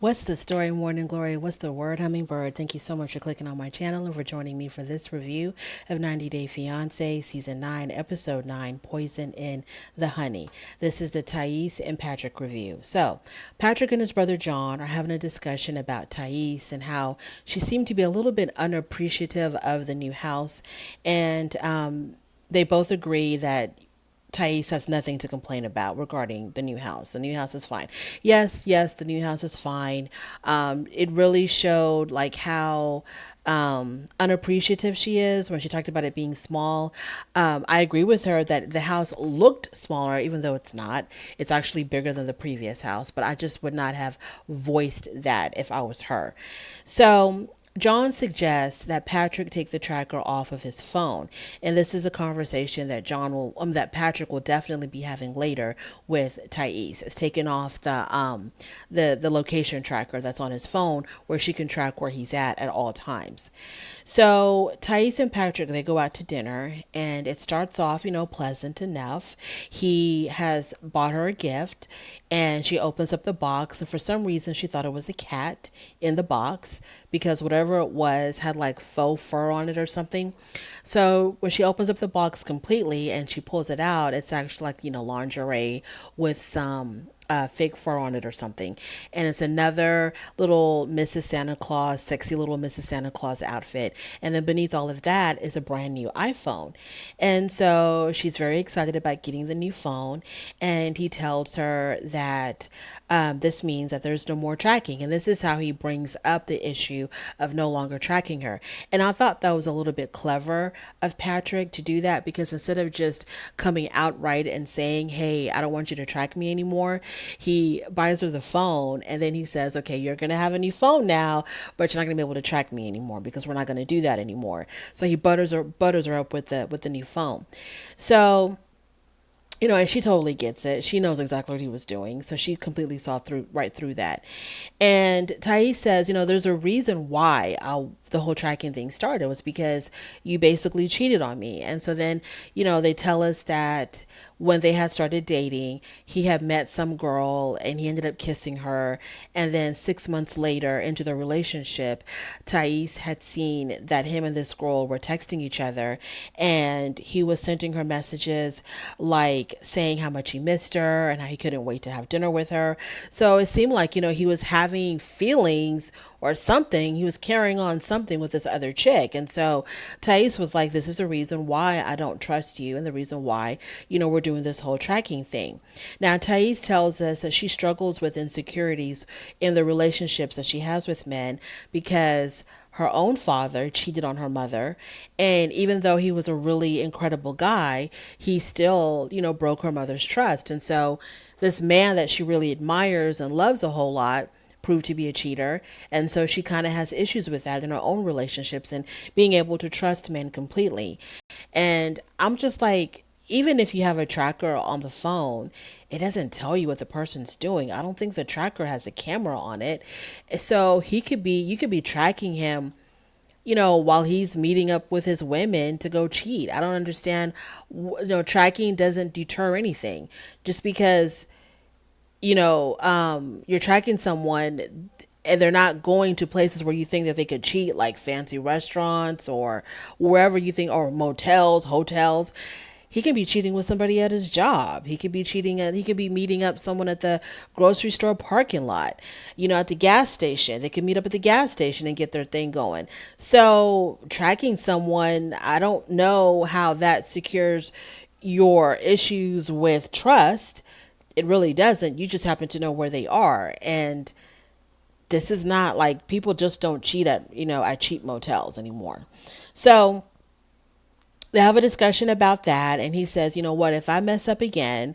What's the story, Morning Glory? What's the word, Hummingbird? Thank you so much for clicking on my channel and for joining me for this review of 90 Day Fiance Season 9, Episode 9, Poison in the Honey. This is the Thais and Patrick review. So, Patrick and his brother John are having a discussion about Thais and how she seemed to be a little bit unappreciative of the new house. And they both agree that Thais has nothing to complain about regarding the new house. The new house is fine. Yes, the new house is fine. It really showed like how unappreciative she is when she talked about it being small. I agree with her that the house looked smaller, even though it's not. It's actually bigger than the previous house, but I just would not have voiced that if I was her. So John suggests that Patrick take the tracker off of his phone, and this is a conversation that that Patrick will definitely be having later with Thais. It's taking off the location tracker that's on his phone, where she can track where he's at all times. So Thais and Patrick, they go out to dinner, and it starts off, pleasant enough. He has bought her a gift, and she opens up the box, and for some reason she thought it was a cat in the box, because whatever it was had like faux fur on it or something. So when she opens up the box completely and she pulls it out, it's actually like, lingerie with some fake fur on it or something. And it's another little Mrs. Santa Claus, sexy little Mrs. Santa Claus outfit. And then beneath all of that is a brand new iPhone. And so she's very excited about getting the new phone. And he tells her that this means that there's no more tracking. And this is how he brings up the issue of no longer tracking her. And I thought that was a little bit clever of Patrick to do that, because instead of just coming outright and saying, hey, I don't want you to track me anymore, he buys her the phone, and then he says, okay, you're going to have a new phone now, but you're not going to be able to track me anymore because we're not going to do that anymore. So he butters her up with the new phone. So and she totally gets it. She knows exactly what he was doing. So she completely saw right through that. And Thais says, there's a reason why the whole tracking thing started, was because you basically cheated on me. And so then, they tell us that when they had started dating, he had met some girl and he ended up kissing her. And then 6 months later into the relationship, Thais had seen that him and this girl were texting each other, and he was sending her messages like saying how much he missed her and how he couldn't wait to have dinner with her. So it seemed like, he was having feelings or something. He was carrying on something with this other chick. And so Thais was like, this is a reason why I don't trust you, and the reason why, we're doing this whole tracking thing. Now, Thais tells us that she struggles with insecurities in the relationships that she has with men, because her own father cheated on her mother. And even though he was a really incredible guy, he still, broke her mother's trust. And so this man that she really admires and loves a whole lot proved to be a cheater. And so she kind of has issues with that in her own relationships and being able to trust men completely. And I'm just like, even if you have a tracker on the phone, it doesn't tell you what the person's doing. I don't think the tracker has a camera on it. So you could be tracking him, while he's meeting up with his women to go cheat. I don't understand. Tracking doesn't deter anything. Just because, you're tracking someone and they're not going to places where you think that they could cheat, like fancy restaurants or wherever you think, or motels, hotels. He can be cheating with somebody at his job. He could be meeting up someone at the grocery store parking lot, at the gas station. They could meet up at the gas station and get their thing going. So tracking someone, I don't know how that secures your issues with trust. It really doesn't. You just happen to know where they are. And this is not like, people just don't cheat at cheap motels anymore. So they have a discussion about that, and he says, what, if I mess up again,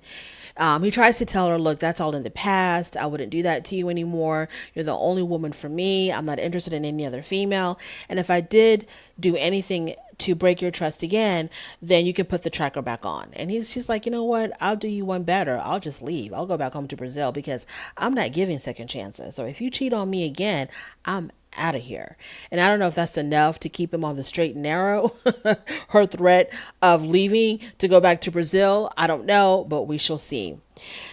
he tries to tell her, look, that's all in the past. I wouldn't do that to you anymore. You're the only woman for me. I'm not interested in any other female. And if I did do anything to break your trust again, then you can put the tracker back on. And she's like, what? I'll do you one better. I'll just leave. I'll go back home to Brazil, because I'm not giving second chances. So if you cheat on me again, I'm out of here. And I don't know if that's enough to keep him on the straight and narrow. Her threat of leaving to go back to Brazil, I don't know, but we shall see.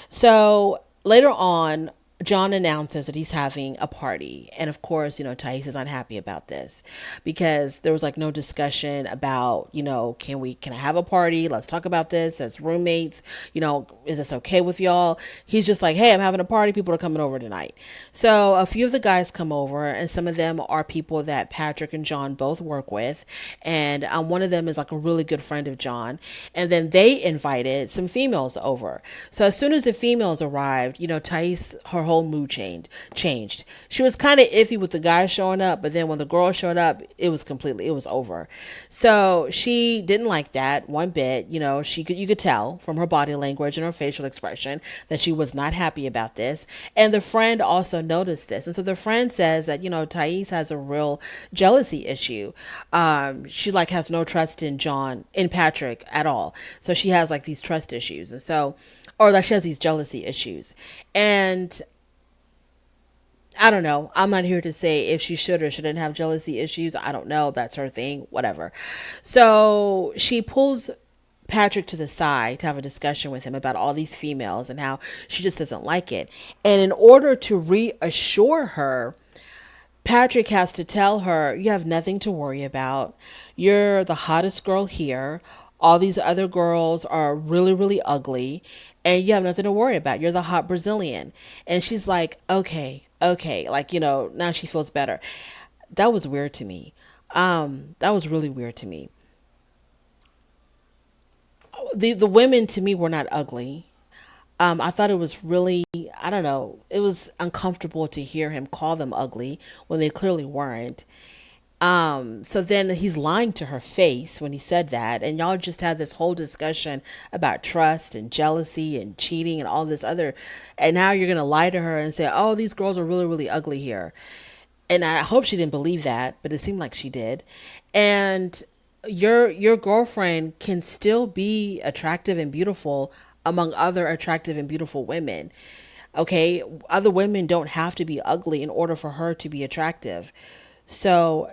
So later on, John announces that he's having a party. And of course, Thais is unhappy about this because there was like no discussion about, can I have a party? Let's talk about this as roommates. Is this okay with y'all? He's just like, hey, I'm having a party. People are coming over tonight. So a few of the guys come over, and some of them are people that Patrick and John both work with. And one of them is like a really good friend of John. And then they invited some females over. So as soon as the females arrived, Thais, her whole mood changed. She was kind of iffy with the guys showing up, but then when the girls showed up, it was over. So she didn't like that one bit. You could tell from her body language and her facial expression that she was not happy about this. And the friend also noticed this. And so the friend says that, Thais has a real jealousy issue. She like has no trust in Patrick at all. So she has like these trust issues. And so, or that she has these jealousy issues. And I don't know. I'm not here to say if she should or shouldn't have jealousy issues. I don't know. That's her thing. Whatever. So she pulls Patrick to the side to have a discussion with him about all these females and how she just doesn't like it. And in order to reassure her, Patrick has to tell her, you have nothing to worry about. You're the hottest girl here. All these other girls are really, really ugly, and you have nothing to worry about. You're the hot Brazilian. And she's like, okay, okay. Like, now she feels better. That was weird to me. That was really weird to me. The women to me were not ugly. I thought it was really, I don't know, it was uncomfortable to hear him call them ugly when they clearly weren't. So then he's lying to her face when he said that. And y'all just had this whole discussion about trust and jealousy and cheating and all this other. And now you're going to lie to her and say, oh, these girls are really, really ugly here. And I hope she didn't believe that, but it seemed like she did. And your girlfriend can still be attractive and beautiful among other attractive and beautiful women. Okay, other women don't have to be ugly in order for her to be attractive. So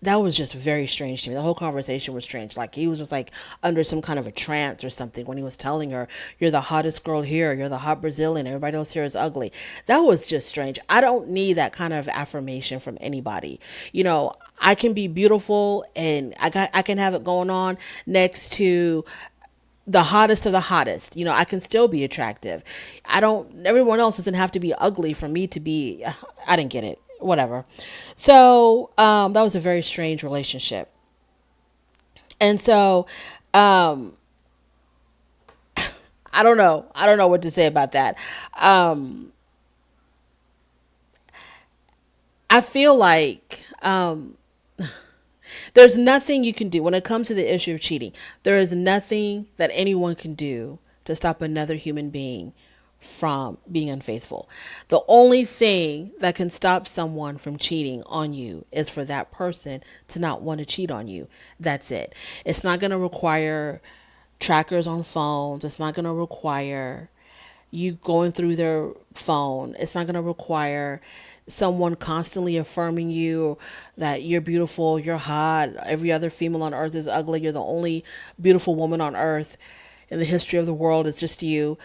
that was just very strange to me. The whole conversation was strange. Like he was just like under some kind of a trance or something when he was telling her, you're the hottest girl here. You're the hot Brazilian. Everybody else here is ugly. That was just strange. I don't need that kind of affirmation from anybody. I can be beautiful and I can have it going on next to the hottest of the hottest. I can still be attractive. Everyone else doesn't have to be ugly for me to be, I didn't get it. Whatever. So, that was a very strange relationship. And so, I don't know. I don't know what to say about that. I feel like, there's nothing you can do when it comes to the issue of cheating. There is nothing that anyone can do to stop another human being from being unfaithful. The only thing that can stop someone from cheating on you is for that person to not want to cheat on you. That's it. It's not going to require trackers on phones. It's not going to require you going through their phone. It's not going to require someone constantly affirming you that you're beautiful, you're hot, every other female on earth is ugly, you're the only beautiful woman on earth in the history of the world, it's just you.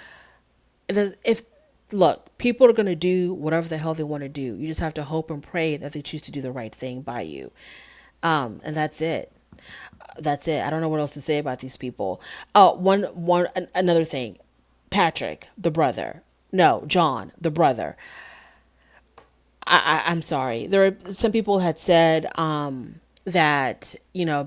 If Look, people are going to do whatever the hell they want to do. You just have to hope and pray that they choose to do the right thing by you. And that's it. That's it. I don't know what else to say about these people. Oh, another thing. Patrick, the brother. No, John, the brother. I'm sorry. There are some people had said that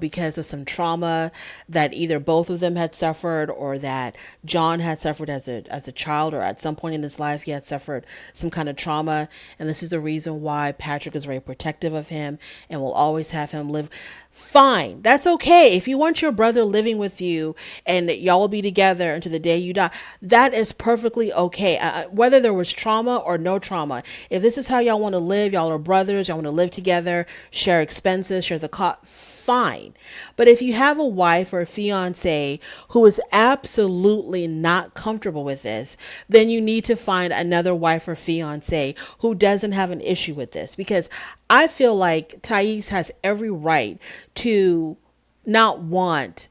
because of some trauma that either both of them had suffered or that John had suffered as a child or at some point in his life he had suffered some kind of trauma, and this is the reason why Patrick is very protective of him and will always have him live. Fine, that's okay. If you want your brother living with you and y'all will be together until the day you die, that is perfectly okay. Whether there was trauma or no trauma, if this is how y'all want to live, y'all are brothers, y'all want to live together, share expenses, share the cost, fine. But if you have a wife or a fiance who is absolutely not comfortable with this, then you need to find another wife or fiance who doesn't have an issue with this. Because I feel like Thais has every right to not want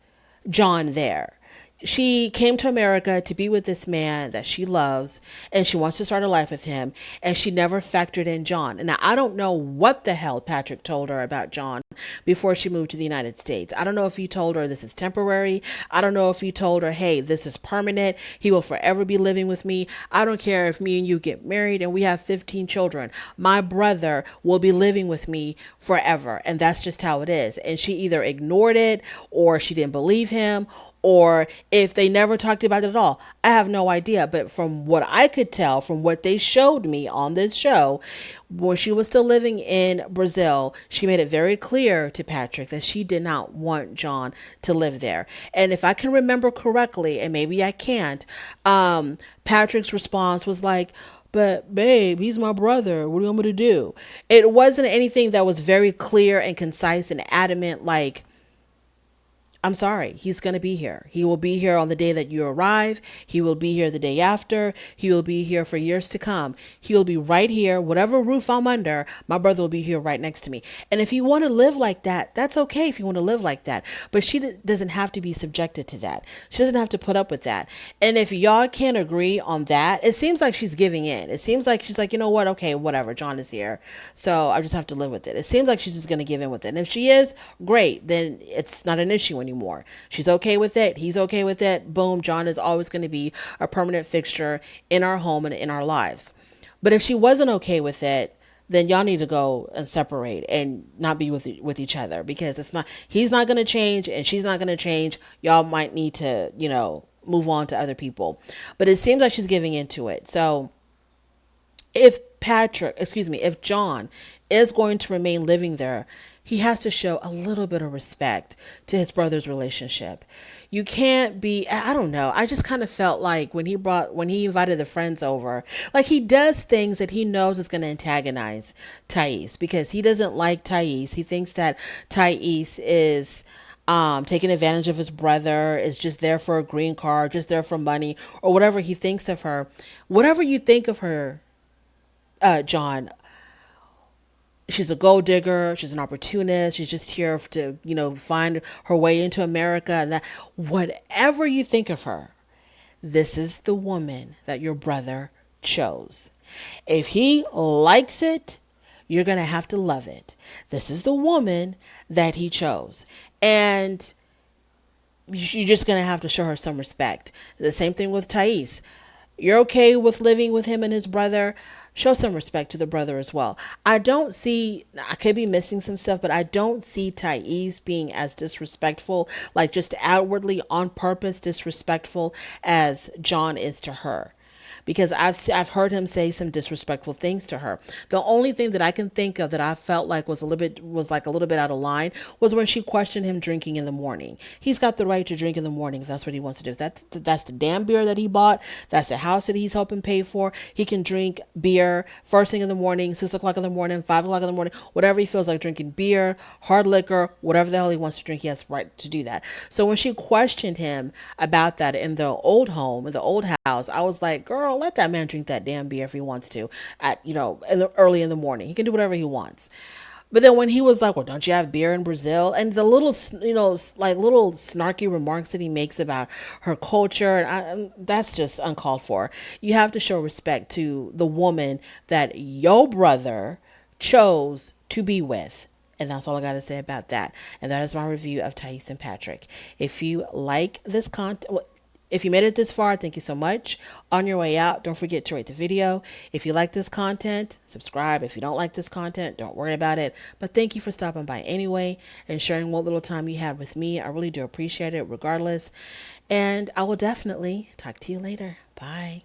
John there. she came to America to be with this man that she loves and she wants to start a life with him, and she never factored in John. And now I don't know what the hell Patrick told her about John before she moved to the United States. I don't know if he told her this is temporary. I don't know if he told her, hey, this is permanent. He will forever be living with me. I don't care if me and you get married and we have 15 children. My brother will be living with me forever. And that's just how it is. And she either ignored it, or she didn't believe him, or if they never talked about it at all. I have no idea. But from what I could tell, from what they showed me on this show, when she was still living in Brazil, she made it very clear to Patrick that she did not want John to live there. And if I can remember correctly, and maybe I can't, Patrick's response was like, but babe, he's my brother. What do you want me to do? It wasn't anything that was very clear and concise and adamant, like, I'm sorry, he's going to be here. He will be here on the day that you arrive. He will be here the day after. He will be here for years to come. He will be right here. Whatever roof I'm under, my brother will be here right next to me. And if you want to live like that, that's okay if you want to live like that. But she doesn't have to be subjected to that. She doesn't have to put up with that. And if y'all can't agree on that, it seems like she's giving in. It seems like she's like, you know what? Okay, whatever. John is here. So I just have to live with it. It seems like she's just going to give in with it. And if she is, great. Then it's not an issue anymore. She's okay with it. He's okay with it. Boom. John is always going to be a permanent fixture in our home and in our lives. But if she wasn't okay with it, then y'all need to go and separate and not be with each other, because he's not going to change and she's not going to change. Y'all might need to, move on to other people. But it seems like she's giving into it. So if John is going to remain living there, he has to show a little bit of respect to his brother's relationship. You can't be, I don't know. I just kind of felt like when he invited the friends over, like he does things that he knows is going to antagonize Thais, because he doesn't like Thais. He thinks that Thais is taking advantage of his brother, is just there for a green card, just there for money, or whatever he thinks of her. Whatever you think of her, John, she's a gold digger. She's an opportunist. She's just here to, find her way into America. And that, whatever you think of her, this is the woman that your brother chose. If he likes it, you're going to have to love it. This is the woman that he chose. And you're just going to have to show her some respect. The same thing with Thais. You're okay with living with him and his brother. Show some respect to the brother as well. I could be missing some stuff, but I don't see Thais being as disrespectful, like just outwardly on purpose disrespectful, as John is to her. Because I've heard him say some disrespectful things to her. The only thing that I can think of that I felt like was a little bit out of line was when she questioned him drinking in the morning. He's got the right to drink in the morning if that's what he wants to do. If that's the damn beer that he bought. That's the house that he's helping pay for. He can drink beer first thing in the morning, 6 o'clock in the morning, 5 o'clock in the morning, whatever he feels like drinking, beer, hard liquor, whatever the hell he wants to drink. He has the right to do that. So when she questioned him about that in the old home, in the old house, I was like, girl, let that man drink that damn beer if he wants to early in the morning. He can do whatever he wants. But then when he was like, well, don't you have beer in Brazil? And the little, little snarky remarks that he makes about her culture, that's just uncalled for. You have to show respect to the woman that your brother chose to be with. And that's all I got to say about that. And that is my review of Thais and Patrick. If you like this content, if you made it this far, thank you so much. On your way out, don't forget to rate the video. If you like this content, subscribe. If you don't like this content, don't worry about it. But thank you for stopping by anyway and sharing what little time you had with me. I really do appreciate it regardless. And I will definitely talk to you later. Bye.